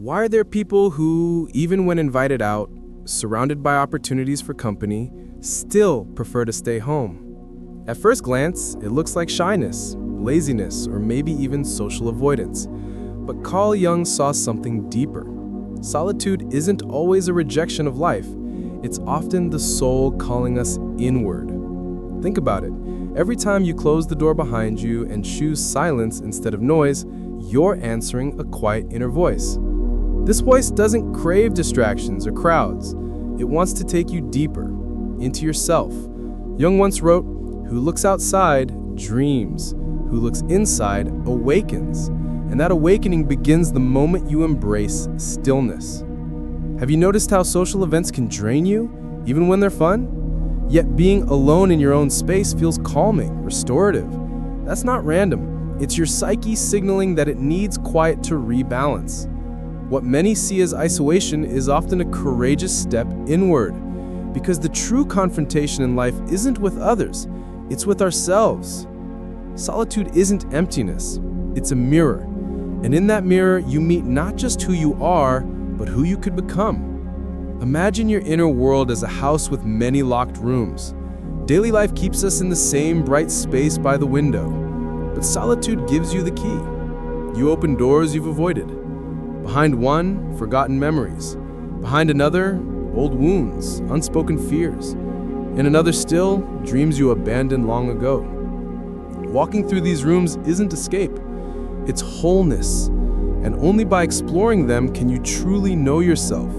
Why are there people who, even when invited out, surrounded by opportunities for company, still prefer to stay home? At first glance, it looks like shyness, laziness, or maybe even social avoidance. But Carl Jung saw something deeper. Solitude isn't always a rejection of life. It's often the soul calling us inward. Think about it. Every time you close the door behind you and choose silence instead of noise, you're answering a quiet inner voice. This voice doesn't crave distractions or crowds. It wants to take you deeper, into yourself. Jung once wrote, "Who looks outside dreams. Who looks inside awakens." And that awakening begins the moment you embrace stillness. Have you noticed how social events can drain you, even when they're fun? Yet being alone in your own space feels calming, restorative. That's not random. It's your psyche signaling that it needs quiet to rebalance. What many see as isolation is often a courageous step inward, because the true confrontation in life isn't with others, it's with ourselves. Solitude isn't emptiness, it's a mirror. And in that mirror, you meet not just who you are, but who you could become. Imagine your inner world as a house with many locked rooms. Daily life keeps us in the same bright space by the window, but solitude gives you the key. You open doors you've avoided. Behind one, forgotten memories. Behind another, old wounds, unspoken fears. In another still, dreams you abandoned long ago. Walking through these rooms isn't escape, it's wholeness. And only by exploring them can you truly know yourself.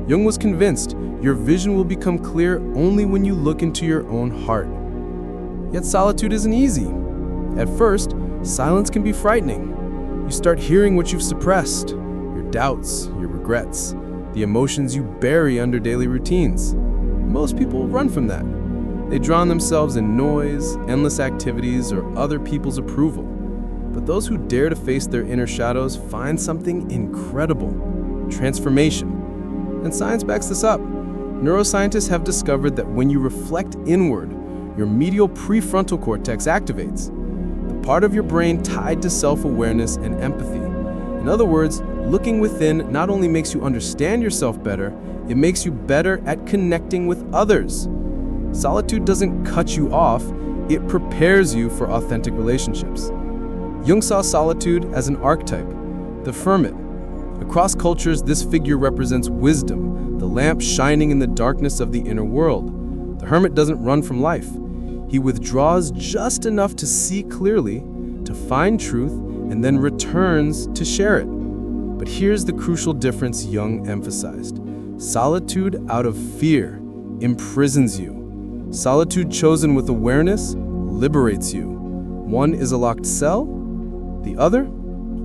Jung was convinced your vision will become clear only when you look into your own heart. Yet solitude isn't easy. At first, silence can be frightening. You start hearing what you've suppressed. Doubts, your regrets, the emotions you bury under daily routines. Most people run from that. They drown themselves in noise, endless activities, or other people's approval. But those who dare to face their inner shadows find something incredible: transformation. And science backs this up. Neuroscientists have discovered that when you reflect inward, your medial prefrontal cortex activates, the part of your brain tied to self-awareness and empathy. In other words, looking within not only makes you understand yourself better, it makes you better at connecting with others. Solitude doesn't cut you off, it prepares you for authentic relationships. Jung saw solitude as an archetype, the hermit. Across cultures, this figure represents wisdom, the lamp shining in the darkness of the inner world. The hermit doesn't run from life. He withdraws just enough to see clearly, to find truth, and then returns to share it. But here's the crucial difference Jung emphasized. Solitude out of fear imprisons you. Solitude chosen with awareness liberates you. One is a locked cell, the other,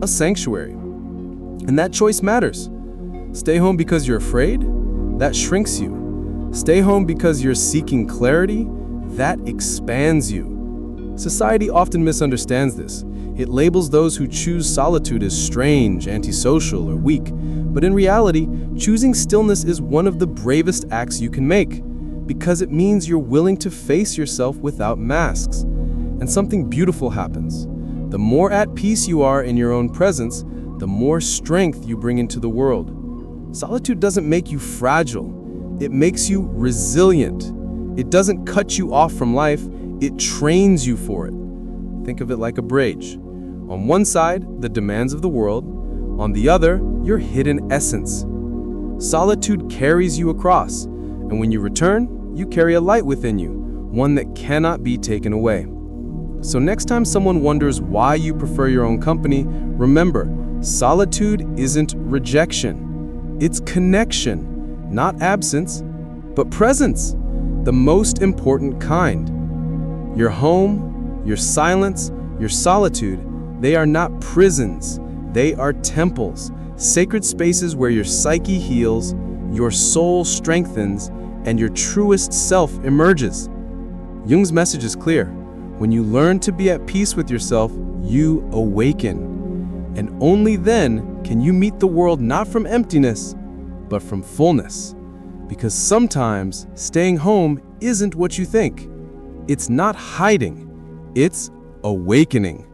a sanctuary. And that choice matters. Stay home because you're afraid? That shrinks you. Stay home because you're seeking clarity? That expands you. Society often misunderstands this. It labels those who choose solitude as strange, antisocial, or weak. But in reality, choosing stillness is one of the bravest acts you can make, because it means you're willing to face yourself without masks. And something beautiful happens. The more at peace you are in your own presence, the more strength you bring into the world. Solitude doesn't make you fragile. It makes you resilient. It doesn't cut you off from life. It trains you for it. Think of it like a bridge. On one side, the demands of the world. On the other, your hidden essence. Solitude carries you across, and when you return, you carry a light within you, one that cannot be taken away. So next time someone wonders why you prefer your own company, remember, solitude isn't rejection. It's connection, not absence, but presence, the most important kind. Your home, your silence, your solitude, they are not prisons, they are temples, sacred spaces where your psyche heals, your soul strengthens, and your truest self emerges. Jung's message is clear. When you learn to be at peace with yourself, you awaken. And only then can you meet the world not from emptiness, but from fullness. Because sometimes staying home isn't what you think. It's not hiding, it's awakening.